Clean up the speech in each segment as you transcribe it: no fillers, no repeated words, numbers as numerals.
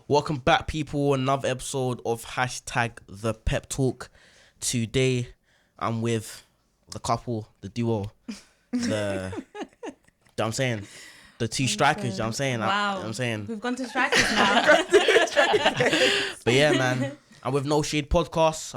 Welcome back, people. Another episode of #The Pep Talk. Today, I'm with the couple, the duo, I'm saying, the two strikers. You know what I'm saying, wow. I'm saying, we've gone to strikers now. But yeah, man, I'm with No Shade Podcast.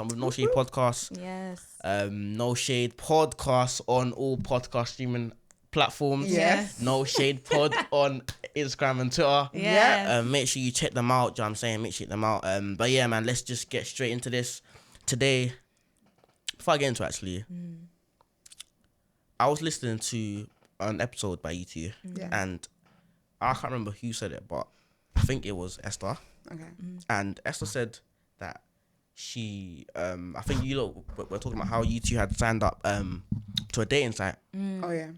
Yes. No Shade Podcast on all podcast streaming platforms. Yes. No Shade Pod on Instagram and Twitter. Yes. Make sure you check them out. You know what I'm saying? Make sure you check them out. But yeah, man, let's just get straight into this. Today, before I get into it, actually, I was listening to an episode by you two, and I can't remember who said it, but I think it was Esther. Okay. And Esther said that she, I think you lot were talking about how you two had signed up to a dating site. Oh yeah.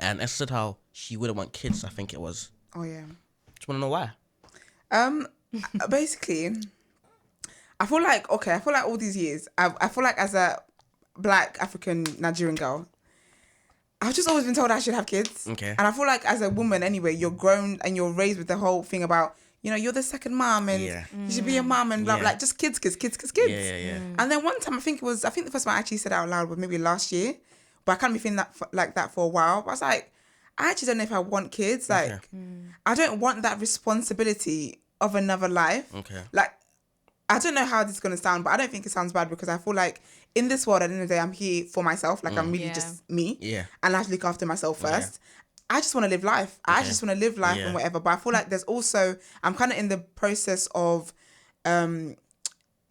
And Esther said how she wouldn't want kids, I think it was. Oh yeah. Just want to know why. Basically, I feel like all these years, I feel like as a black African Nigerian girl, I've just always been told I should have kids. Okay. And I feel like as a woman anyway, you're grown and you're raised with the whole thing about, you know, you're the second mom and you should be a mom and blah, like just kids. Yeah. And then one time, I think the first time I actually said it out loud was maybe last year, but I can't be feeling that for a while. But I was like, I actually don't know if I want kids. Like, I don't want that responsibility of another life. Okay. Like, I don't know how this is going to sound, but I don't think it sounds bad because I feel like in this world, at the end of the day, I'm here for myself. Like, I'm really just me. Yeah. And I have to look after myself first. I just want to live life. I just want to live life and whatever. But I feel like there's also, I'm kind of in the process of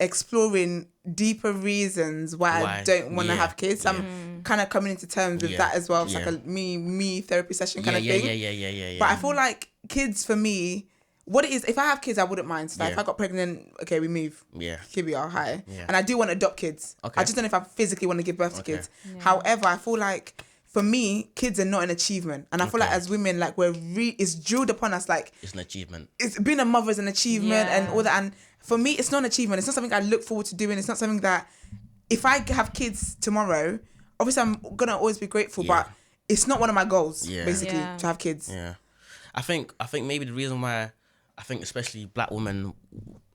exploring deeper reasons why I don't want to have kids. I'm kind of coming into terms with that as well. It's like a me therapy session kind of thing. Yeah. But I feel like kids for me, what it is, if I have kids, I wouldn't mind. So like if I got pregnant, okay, we move. Yeah. Here we are, hi. Yeah. And I do want to adopt kids. Okay. I just don't know if I physically want to give birth to kids. Yeah. However, I feel like for me, kids are not an achievement. And I feel like as women, like it's drilled upon us like... It's an achievement. It's being a mother is an achievement and all that. And for me, it's not an achievement. It's not something I look forward to doing. It's not something that if I have kids tomorrow, obviously I'm going to always be grateful, but it's not one of my goals, basically, to have kids. Yeah. I think maybe the reason why I think especially black women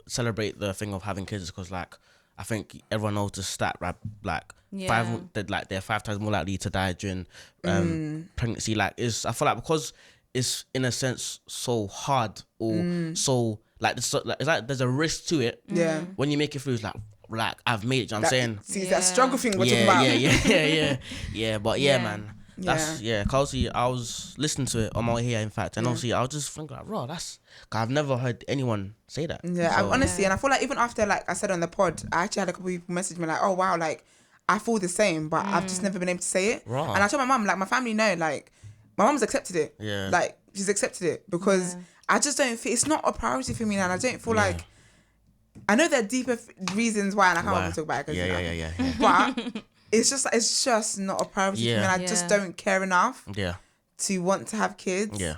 celebrate the thing of having kids is because like I think everyone knows the stat, right? Like they're 5 times more likely to die during pregnancy. Like I feel like because it's in a sense so hard or so like it's like there's a risk to it. Yeah. When you make it through, it's like I've made it. You know what I'm saying? See that struggle thing we're talking about. Yeah. But man. That's cause I was listening to it on my way here, in fact, and obviously I was just thinking like, bro, cause I've never heard anyone say that. Yeah, so, honestly, and I feel like even after like I said on the pod, I actually had a couple of people message me like, oh wow, like I feel the same, but I've just never been able to say it. Right. And I told my mum, like my family know, like my mum's accepted it. Yeah. Like she's accepted it because I just don't feel it's not a priority for me now. And I don't feel like I know there are deeper reasons why, and I can't even talk about it. Yeah. But it's just not a priority for me, and I just don't care enough to want to have kids. Yeah.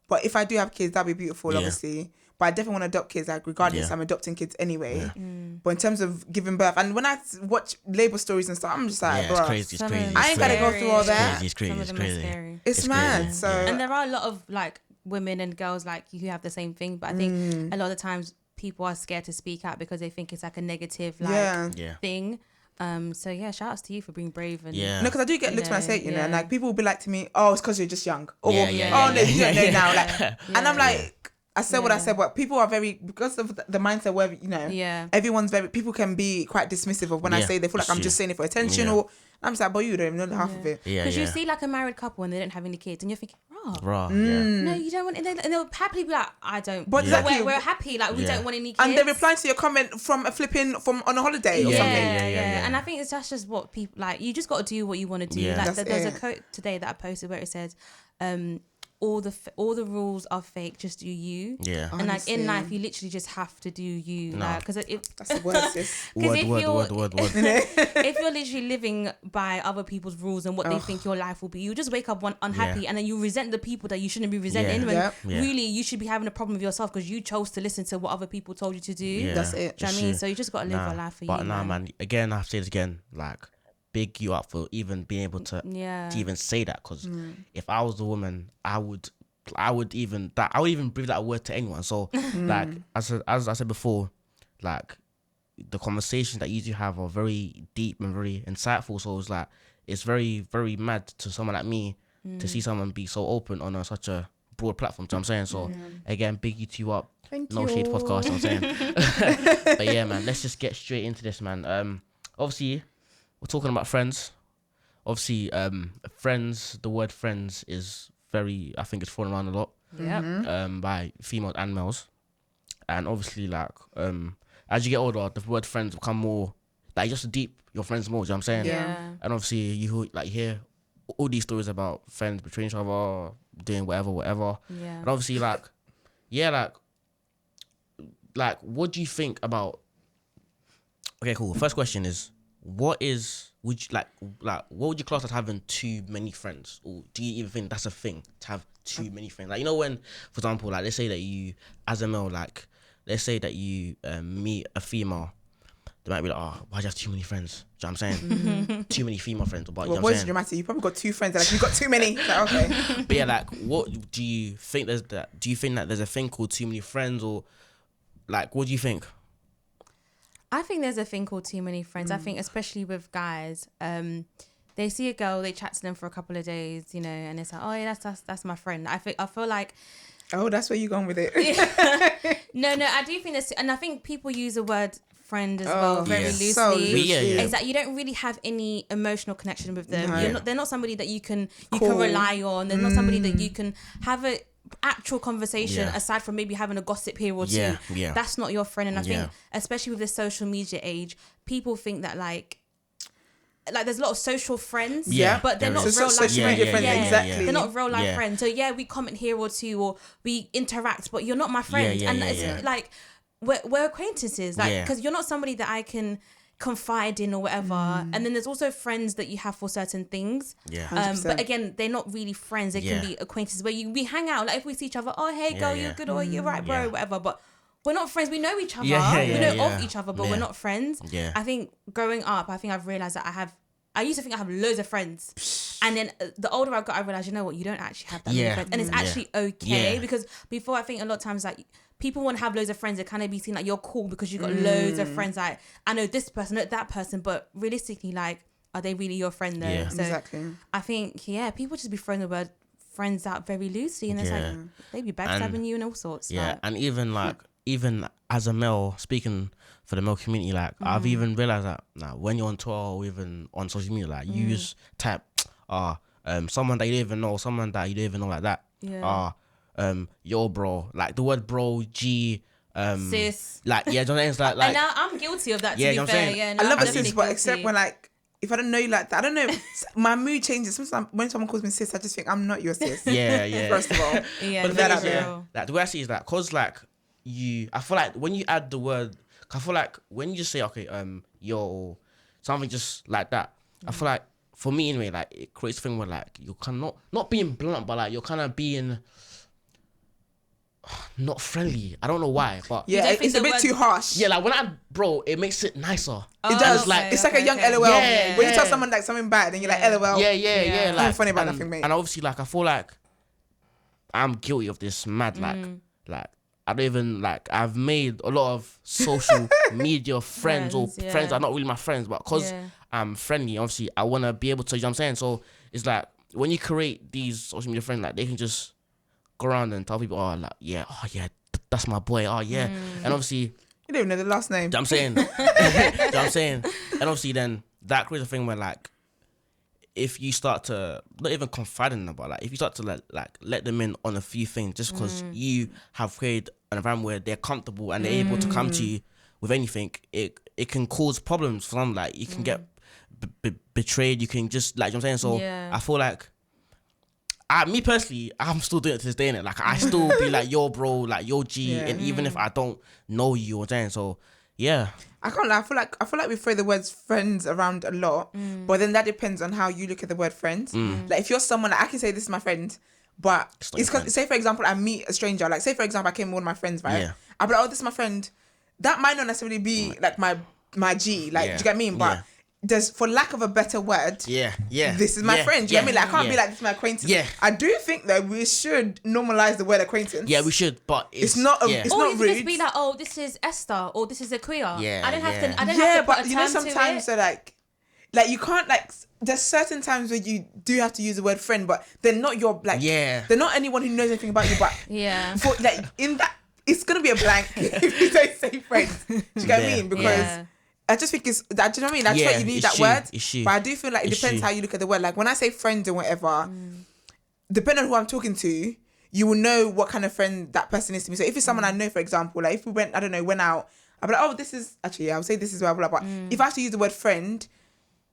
But if I do have kids, that'd be beautiful, obviously. But I definitely want to adopt kids. Like regardless, I'm adopting kids anyway. Yeah. But in terms of giving birth, and when I watch labor stories and stuff, I'm just like, bro, it's crazy. I ain't gotta go through all that. It's crazy. It's mad. Crazy. So and there are a lot of like women and girls like you who have the same thing, but I think a lot of the times people are scared to speak out because they think it's like a negative thing. So shout outs to you for being brave and no, because I do get looks when I say it, you know, and like people will be like to me, oh, it's because you're just young, or no, you don't know now, like, and I'm like, I said what I said, but people are very, because of the mindset where, you know, everyone's very, people can be quite dismissive of when I say they feel like I'm just saying it for attention, or I'm just like, but you don't even know half of it. Because you see like a married couple and they don't have any kids, and you're thinking, raw. No, you don't want, and they'll happily be like, I don't. But exactly. We're happy, like we don't want any kids. And they reply to your comment from a flipping from on a holiday or something. Yeah. And I think that's just what people like. You just got to do what you want to do. Yeah. Like there's a quote today that I posted where it says, all the rules are fake, just do you. Yeah. And like in life, you literally just have to do you. No. Because that's the word, sis. Word. If you're literally living by other people's rules and what they think your life will be, you just wake up unhappy and then you resent the people that you shouldn't be resenting. Really, you should be having a problem with yourself because you chose to listen to what other people told you to do. Yeah. That's it. Do you know what I mean? So you just got to live a life for you. But man, again, I have to say this again, like, big you up for even being able to even say that, because if I was a woman, I would I would even breathe that word to anyone. So like as I said before, like the conversations that you do have are very deep and very insightful. So it's like it's very, very mad to someone like me to see someone be so open on such a broad platform. Do you know what I'm saying? So again, big you two up. Thank no you. shade podcast. You know what I'm saying. But yeah, man, let's just get straight into this, man. Obviously, we're talking about friends. Obviously, friends. The word friends is very. I think it's thrown around a lot. Yeah. By females and males, and obviously, like, as you get older, the word friends become more like just deep. Your friends more. Do you know what I'm saying? Yeah. And obviously, you like hear all these stories about friends betraying each other, doing whatever. Yeah. And obviously, like, yeah, like, what do you think about? Okay, cool. First question is, what would you class as having too many friends, or do you even think that's a thing to have too many friends? Like, you know, when, for example, like, let's say that you, as a male, like, let's say that you meet a female, they might be like, oh, why do you have too many friends? Do you know what I'm saying? Too many female friends. But, you know what I'm saying? Dramatic. You probably got 2 friends. Like, you've got too many. Like, okay. But yeah, like, what do you think do you think that there's a thing called too many friends, or like, what do you think? I think there's a thing called too many friends. I think especially with guys, they see a girl, they chat to them for a couple of days, you know, and it's like, oh yeah, that's my friend. I feel like, oh, that's where you're going with it. no, I do think this, and I think people use the word friend as well very loosely. So Is that you don't really have any emotional connection with them. No. They're not somebody that you can rely on. They're not somebody that you can have a actual conversation aside from maybe having a gossip here or two. That's not your friend. And I think especially with the social media age, people think that like there's a lot of social friends, but they're not real life friends. Exactly. They're not real life friends. So yeah, we comment here or two, or we interact, but you're not my friend. It's like we're acquaintances, like, because you're not somebody that I can confide in or whatever. And then there's also friends that you have for certain things. But again, they're not really friends. They can be acquaintances where we hang out. Like if we see each other, oh hey girl, you're good, or you're right, bro, whatever. But we're not friends. We know each other. We know of each other, but we're not friends. I think growing up, I've realized that I used to think I have loads of friends, and then the older I got, I realized, you know what, you don't actually have that many friends, and it's actually okay. Because before, I think a lot of times, like, people want to have loads of friends, they kind of be seen like you're cool because you've got loads of friends. Like, I know this person, I know that person, but realistically, like, are they really your friend though? So exactly. I think people just be throwing the word friends out very loosely, and it's like they be backstabbing you and all sorts. Yeah, like. and even as a male, speaking for the male community, like, I've even realized that now when you're on Twitter or even on social media, like, you just type someone that you don't even know, someone that you don't even know, like that. Yo bro, like the word bro, G, sis, like, yeah, do you know what I'm saying? Like, and now I'm guilty of that, to be fair. I love it, sis, but except when, like, if I don't know you like that, I don't know, my mood changes. Sometimes when someone calls me sis, I just think I'm not your sis. First of all. But that like, the way I see it is that, cause like I feel like when you add the word, I feel like when you just say, okay, yo, something just like that, I feel like, for me anyway, like, it creates a thing where, like, you're kind of not being blunt, but like, you're kind of being not friendly. I don't know why, but it's a bit too harsh. Yeah, like, when it makes it nicer. It does. It's like a young LOL. When you tell someone like something bad, then you're like, LOL. Yeah. Like, funny about nothing, mate. And obviously, like, I feel like I'm guilty of this mad, like I don't even, like, I've made a lot of social media friends or friends that are not really my friends, but because I'm friendly, obviously, I want to be able to, you know what I'm saying? So it's like, when you create these social media friends, like, they can just go around and tell people, that's my boy, and obviously, you don't even know the last name. You know what I'm saying? And obviously then, that creates a thing where, like, if you start to not even confide in them, but like, if you start to let them in on a few things, just because you have created an environment where they're comfortable and they're able to come to you with anything, it can cause problems for them. Like, you can get betrayed. You can just, like, you know what I'm saying. So I feel like, me personally, I'm still doing it to this day, innit? Like, I still be like, yo bro, like, yo G, and even if I don't know you, or saying, so yeah. I can't lie. I feel like we throw the words friends around a lot, but then that depends on how you look at the word friends. Like, if you're someone, like, I can say this is my friend, but it's cause, say for example, I meet a stranger. Like, say for example, I came with one of my friends, right? I'll be like, oh, this is my friend. That might not necessarily be like my G. Like, do you get what I mean? But for lack of a better word, this is my friend. Do you know what I mean? Like, I can't be like, this is my acquaintance. Yeah. I do think that we should normalize the word acquaintance. Yeah, we should, but it's not rude. Just be like, oh, this is Esther, or this is Aquia. Yeah, I don't have to. I don't have to put a term sometimes to it. So like you can't there's certain times where you do have to use the word friend, but they're not your they're not anyone who knows anything about you. But for in that, it's gonna be a blank if you don't say friends. Do you get what I mean? Because I just think it's that. Do you know what I mean? I just think you need that word. But I do feel like it depends how you look at the word. Like when I say friends and whatever, depending on who I'm talking to, you will know what kind of friend that person is to me. So if it's someone I know, for example, like if we went out, I'll be like, oh, this is actually, I would say this is blah blah blah. But if I have to use the word friend,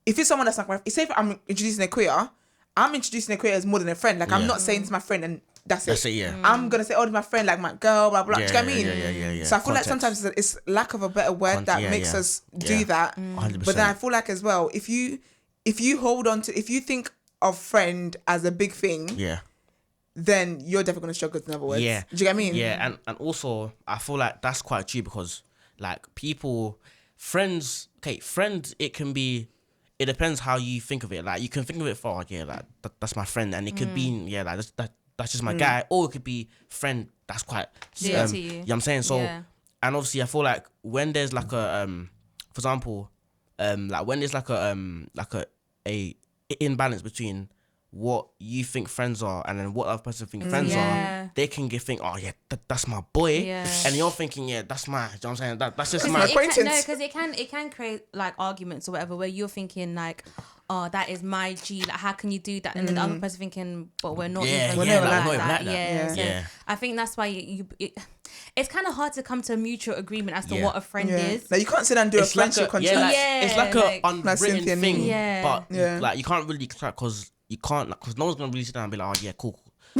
if it's someone that's like my, say if I'm introducing a queer, I'm introducing a queer as more than a friend. Like I'm not saying it's my friend and that's it. Yeah. I'm gonna say, oh, it's my friend, like my girl, blah blah. Do you know what I mean? Yeah. So I feel like sometimes it's lack of a better word that makes us do that. 100%. But then I feel like as well, if you hold on to, if you think of friend as a big thing, then you're definitely gonna struggle with other words. Yeah. Do you get what I mean? Yeah, and also I feel like that's quite true because like friends, it can be. It depends how you think of it. Like you can think of it for that's my friend, and it could be that's just my guy, or it could be friend that's quite to you. You know what I'm saying? So and obviously I feel like when there's like a for example, like when there's like a imbalance between what you think friends are and then what the other person think friends are, they can think, oh yeah, that's my boy, and you're thinking, that's my, you know what I'm saying, that's just my acquaintance. Because it can create like arguments or whatever where you're thinking like, oh, that is my G, like how can you do that, and then the other person thinking, but we're not even like that. So I think that's why it's kind of hard to come to a mutual agreement as to what a friend is. Like you can't sit down and do a friendship contract. It's like a unwritten thing, but like you can't really because no one's gonna really sit down and be like, oh yeah, cool.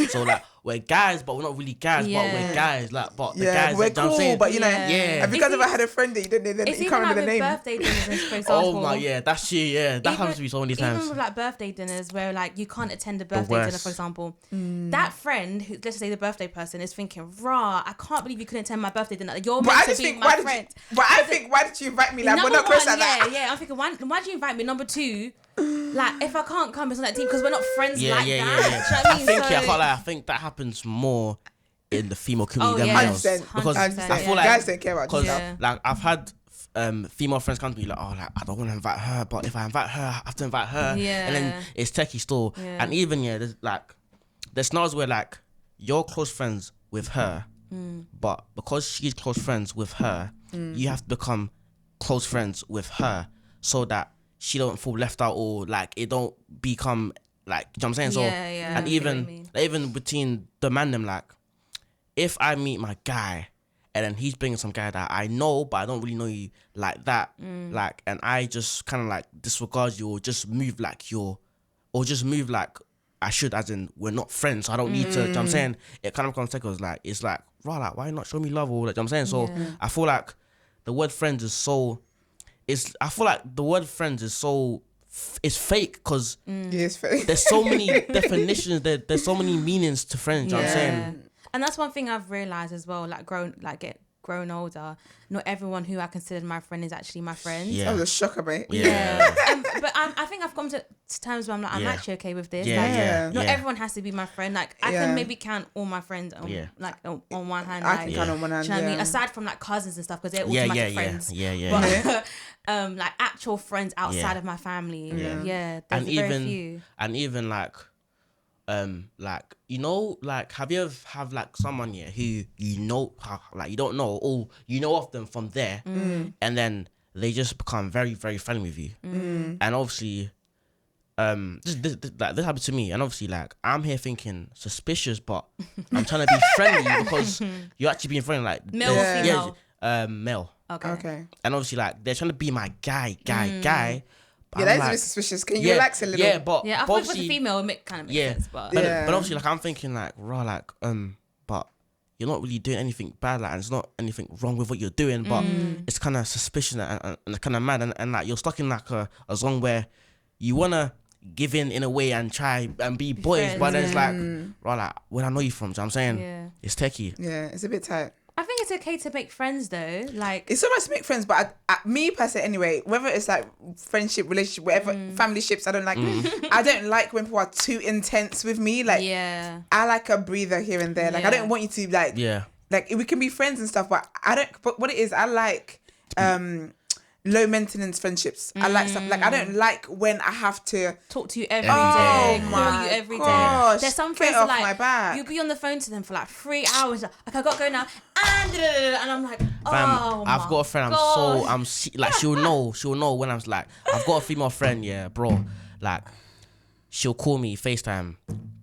So like we're guys, but we're not really guys, but we're guys. Like, but the guys, we're cool, saying, but you know, have you guys ever had a friend that you don't know? Then you can't remember the name. Birthday dinners, for example. Oh my, that's true. Yeah, that happens to me so many times. Even with like birthday dinners, where like you can't attend a birthday dinner, for example. That friend, who, let's say the birthday person, is thinking, "Rah, I can't believe you couldn't attend my birthday dinner. You're meant to be my friend." Why did you invite me? Like we're not close like that. Yeah. I'm thinking, why did you invite me? Number two. Like if I can't come, it's on that team because we're not friends like that. I can't lie. I think that happens more in the female community than males. 100%. Because I feel like guys don't care about yourself. Like I've had female friends come to me like, oh, like I don't want to invite her, but if I invite her, I have to invite her. And then it's techie still. And even there's scenarios where like you're close friends with her, but because she's close friends with her, you have to become close friends with her so that she don't feel left out or like it don't become like, you know what I'm saying? So and even between the man them, like if I meet my guy and then he's bringing some guy that I know but I don't really know you like that, like, and I just kind of like disregard you or just move like I should, as in we're not friends, so I don't need to, you know what I'm saying? It kind of becomes like it's like, right, like why not show me love or like, you know what I'm saying? So I feel like the word friends is so it's fake because it's fake. There's so many definitions, there's so many meanings to friends, you know what I'm saying? And that's one thing I've realised as well, like grown older, not everyone who I considered my friend is actually my friend. That was a shocker, mate. But I think I've come to terms where I'm like, I'm actually okay with this. Not everyone has to be my friend. Like I can maybe count all my friends on, like on one hand. I can count on one hand. You know what I mean? Aside from like cousins and stuff, because they're automatic friends. But like actual friends outside of my family. There's very few. And even like you know, like have you ever have like someone who you know like you don't know or you know of them from there, and then they just become very, very friendly with you, and obviously this happened to me, and obviously like I'm here thinking suspicious, but I'm trying to be friendly because you're actually being friendly, like male or female? Male. Okay. And obviously like they're trying to be my guy. But that is a bit suspicious. Can you relax a little? I thought if it was a female, it kind of makes sense. But obviously, like I'm thinking, like, but you're not really doing anything bad, like, and there's not anything wrong with what you're doing, but it's kind of suspicious and kind of mad, and like you're stuck in like a zone where you wanna give in a way and try and be boys, friends, but then it's like, like, where I know you from? Do you know what I'm saying? It's techie. Yeah, it's a bit tight. I think it's okay to make friends though. Like it's so nice to make friends, but me personally, anyway, whether it's like friendship, relationship, whatever, family ships, I don't like. I don't like when people are too intense with me. Like, I like a breather here and there. Like, I don't want you to like, like we can be friends and stuff, but I don't. But what it is, I like low maintenance friendships. I like stuff like I don't like when I have to talk to you every day, call you every day. There's some friends off like my back. You'll be on the phone to them for like 3 hours. Like I gotta go now, and I'm like, I've got a friend. Like she'll know when I'm like, I've got a female friend, bro. Like she'll call me FaceTime,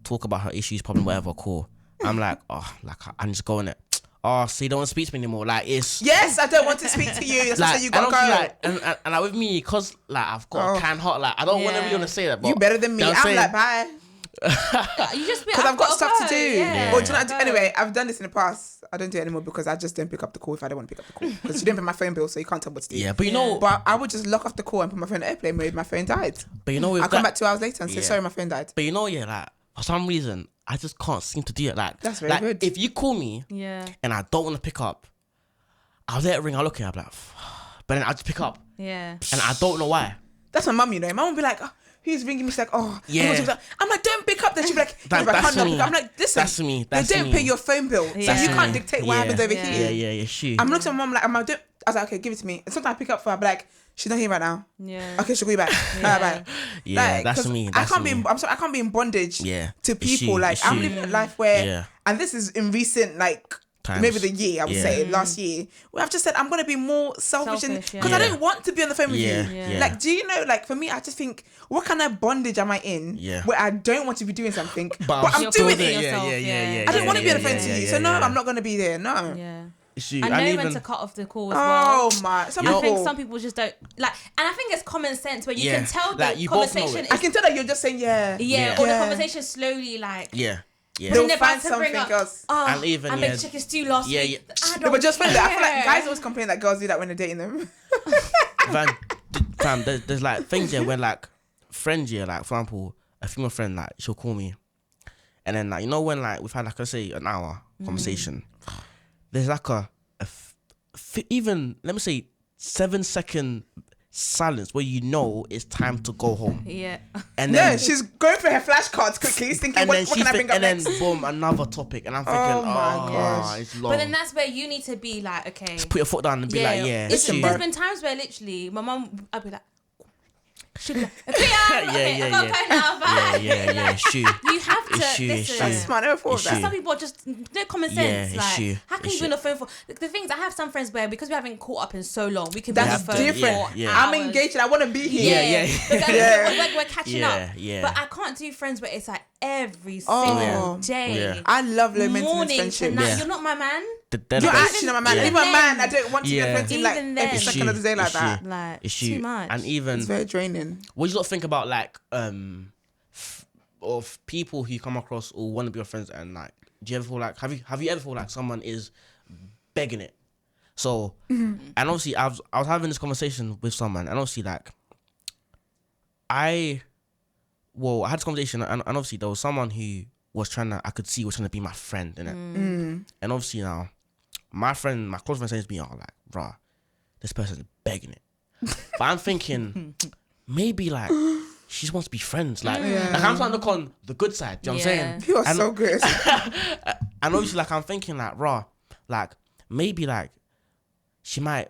talk about her issues, problem, whatever. Cool. I'm like, I'm just going it. Oh, so you don't want to speak to me anymore? Like it's yes, I don't want to speak to you. That's like, why you gotta go. Like, and like with me, cause like I've got a kind heart. Like I don't want to really want to say that. But you better than me. I'm like bye. You just because I've got stuff to do. Or do you know, anyway, I've done this in the past. I don't do it anymore because I just don't pick up the call if I don't want to pick up the call because you don't pay my phone bill, so you can't tell what to do. Yeah, but you know, but I would just lock off the call and put my phone in airplane mode. My phone died. But you know, I'll come back 2 hours later and say sorry, my phone died. But you know, like for some reason, I just can't seem to do it. Like that's very good. If you call me, and I don't want to pick up, I'll let it ring. I'll look at it, I'm like, but then I just pick up. Yeah. And I don't know why. That's my mum, you know. My mum will be like, who's ringing me? She's like, I'm like, don't pick up. Then she'll be like, that's me. I'm like, listen, that's me. They don't pay your phone bill, so you can't dictate what happens over here. Yeah, shoot. I'm looking at my mum like, I was like, okay, give it to me. And sometimes I pick up for her, but like, she's not here right now. Yeah. Okay, she'll call you back. Bye. Yeah, like, that's me. I can't be. I'm sorry, I can't be in bondage. To people. Like I'm living a life where, and this is in recent like. Times. Maybe the year, I would say, last year, where I've just said I'm going to be more selfish because I don't want to be on the phone with you. Like, do you know, like, for me, I just think, what kind of bondage am I in where I don't want to be doing something, but I'm doing it? I don't want to be on the phone to you, so no, I'm not going to be there, no. Yeah. I know when to cut off the call as well. Oh my! I think some people just don't like, and I think it's common sense where you can tell like, the conversation. I can tell that you're just saying or the conversation slowly like they'll find something else. And even I made chicken stew last week. No, but just funny, I feel like guys always complain that girls do that when they're dating them. Fam, there's like things when like friends like for example, a female friend like she'll call me, and then like you know when like we've had like let's say an hour conversation, there's like even let me say 7-second silence where you know it's time to go home. Yeah. And then she's going through her flashcards quickly, thinking what can I bring up next? And then boom, another topic, and I'm thinking, oh my gosh, it's long. But then that's where you need to be like, okay, just put your foot down and be like, there's been times where literally my mum, I'd be like, she'll be like, okay, I gotta go now, bye. Yeah, shoot. You have to listen. That's smart. I never thought of that. Some people are just no common sense. Yeah, like, how can you be on the phone for the things? I have some friends where because we haven't caught up in so long, we can be on the phone different. for hours. I'm engaged and I want to be here. We're catching up. But I can't do friends where it's like every single day. I love low maintenance friendship. You're not my man. You're actually not my man. Even man, I don't want to be a friend to like every second of the day like that. Like it's too much. And even it's very draining. What do you not think about like of people who you come across or want to be your friends and like do you ever feel like have you ever felt like someone is begging it? So and obviously I was having this conversation with someone and obviously like I had this conversation and obviously there was someone who was trying to be my friend in it. And obviously now my close friend says to me, like, bruh, this person's begging it. But I'm thinking, maybe like, she just wants to be friends. Like I'm trying to look on the good side. Do you know what I'm saying? You are so good. And obviously, like, I'm thinking, like, bruh, like, maybe like, she might,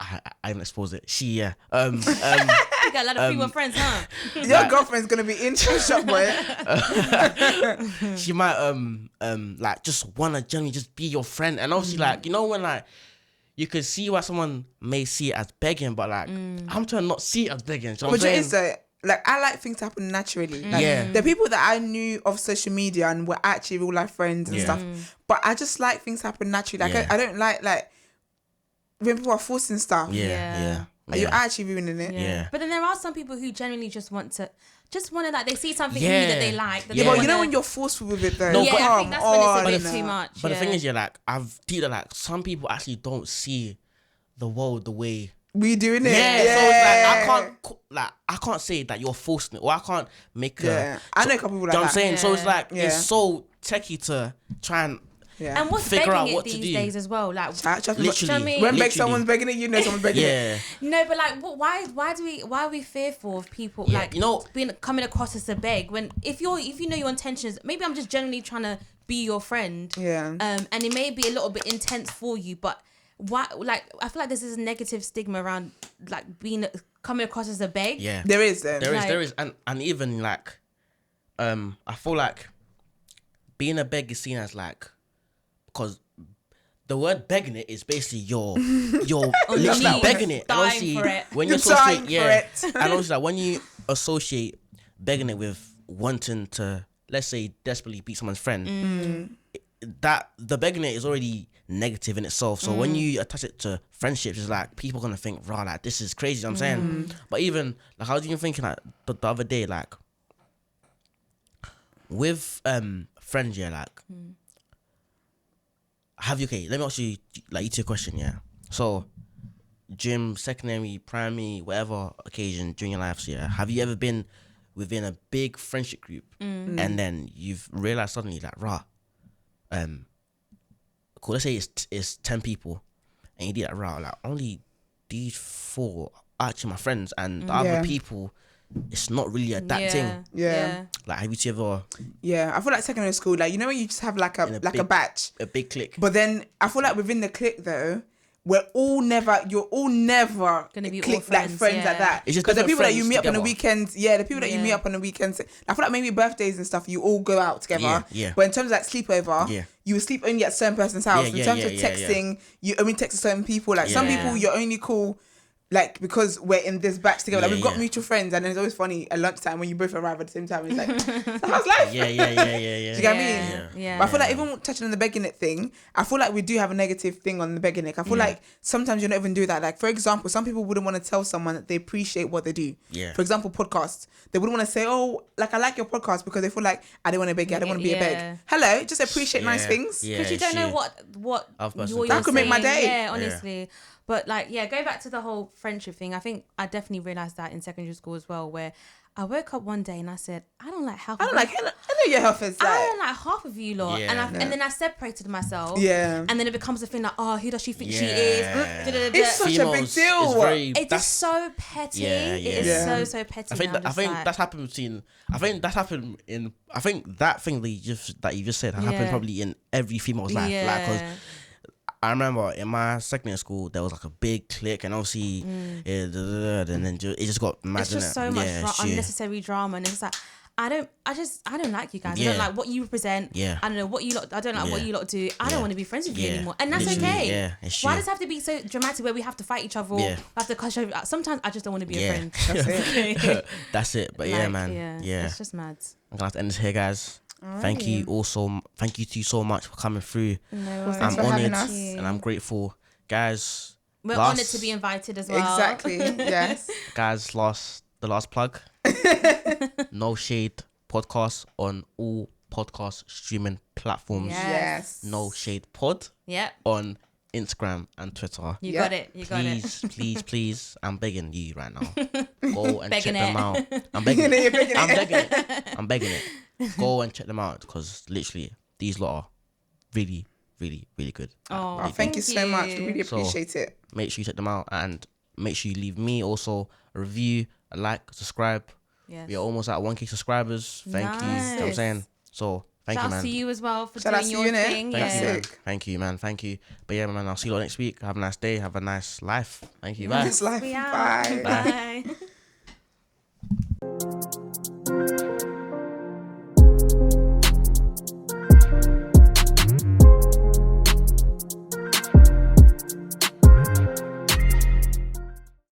I didn't expose it. You got a lot of female friends, huh? Your girlfriend's gonna be in shop, boy. She might like just wanna generally just be your friend, and obviously like you know when like you could see why someone may see it as begging, but like I'm trying to not see it as begging. So but it is like I like things to happen naturally. Like, the people that I knew of social media and were actually real life friends and stuff, but I just like things to happen naturally. Like I don't like when people are forcing stuff. You're actually ruining it. Yeah. But then there are some people who genuinely just want to like they see something in you that they like. That Well, you know when you're forceful with it though. No, I think that's when it's a bit too much. But the thing is, like I've dealt with like some people actually don't see the world the way we doing it. So it's like I can't say that you're forcing it, or I can't make I know a couple people like that. I'm saying? So it's like it's so techie to try and Yeah. And what's Figure out begging what it to these do. days as well? Like, literally, when someone's begging it, you know someone's begging it. No, but like, why are we fearful of people like, you know, coming across as a beg when if you know your intentions, maybe I'm just generally trying to be your friend. Yeah. And it may be a little bit intense for you, but why? Like, I feel like there's this negative stigma around like coming across as a beg. Yeah, there is, and even like, I feel like being a beg is seen as like, because the word begging it is basically you're literally begging it. And obviously, when you associate, and also like when you associate begging it with wanting to, let's say, desperately beat someone's friend, that the begging it is already negative in itself. So when you attach it to friendships, it's like people are gonna think, "Rah, like this is crazy." You know what I'm saying, but even like, I was even thinking like the other day, like with friends, yeah, like have you? Okay, let me ask you like a question, yeah. So, gym, secondary, primary, whatever occasion during your life, so yeah, have you ever been within a big friendship group and then you've realized suddenly that cool, let's say it's 10 people and you did that like only these 4 are actually my friends and the other people, it's not really a that thing. Yeah. Like, have you two ever? Yeah, I feel like secondary school, like, you know when you just have like a batch, a big clique. But then I feel like within the clique though, you're all never gonna be click like friends like that. Because the people that you meet up on the weekends, the people that you meet up on the weekends, I feel like maybe birthdays and stuff, you all go out together. Yeah. But in terms of like sleepover, you will sleep only at a certain person's house. In terms of texting, you only text certain people. Like some people, you're only cool. Like, because we're in this batch together, like we've got mutual friends, and it's always funny at lunchtime when you both arrive at the same time. It's like, so how's life? Yeah. Do you get what I mean? Yeah. But I feel like even touching on the begging it thing, I feel like we do have a negative thing on the begging it. I feel like sometimes you don't even do that. Like, for example, some people wouldn't want to tell someone that they appreciate what they do. Yeah. For example, podcasts. They wouldn't want to say, oh, like, I like your podcast, because they feel like, I don't want to beg you. I don't want to be a beg. Hello, just appreciate nice things. Because you don't know what that could make my day. Yeah, honestly. Yeah. But like, go back to the whole friendship thing. I think I definitely realised that in secondary school as well, where I woke up one day and I said, I don't like half of you. I know your health is like, I don't like half of you lot. And then I separated myself. Yeah. And then it becomes a thing like, oh, who does she think she is? It's such a big deal. It's just so petty. It is so petty. I think that's happened between. I think that thing that you just said happened probably in every female's life. Like, 'cause I remember in my secondary school there was like a big clique, and obviously, and then it just got mad. It's just so much unnecessary drama, and it's like I don't like you guys. I don't like what you represent. I don't know what you lot. I don't like what you lot do. I don't want to be friends with you anymore, and that's okay. Why does it have to be so dramatic where we have to fight each other? Or have to clash over? Sometimes I just don't want to be a friend. That's it. That's it. But it's just mad. I'm gonna have to end this here, guys. Alrighty. Thank you to you so much for coming through. No, I'm honoured and I'm grateful, guys. We're honoured to be invited as well. Exactly. Yes. Guys, the last plug. No Shade podcast on all podcast streaming platforms. Yes. No Shade Pod. Yep. On Instagram and Twitter. You got it. Please, I'm begging you right now. Go and check them out. I'm begging it. Go and check them out, because literally these lot are really, really, really good. Oh, really thank you so much. We really appreciate it. Make sure you check them out, and make sure you leave me also a review, a like, subscribe. Yes. We are almost at 1K subscribers. Thank you. You know what I'm saying? So thank you, man. Shout out to you as well for doing your thing. Thank you, man. Thank you. But yeah, man, I'll see you all next week. Have a nice day. Have a nice life. Thank you. Bye. Nice life. Bye. Bye.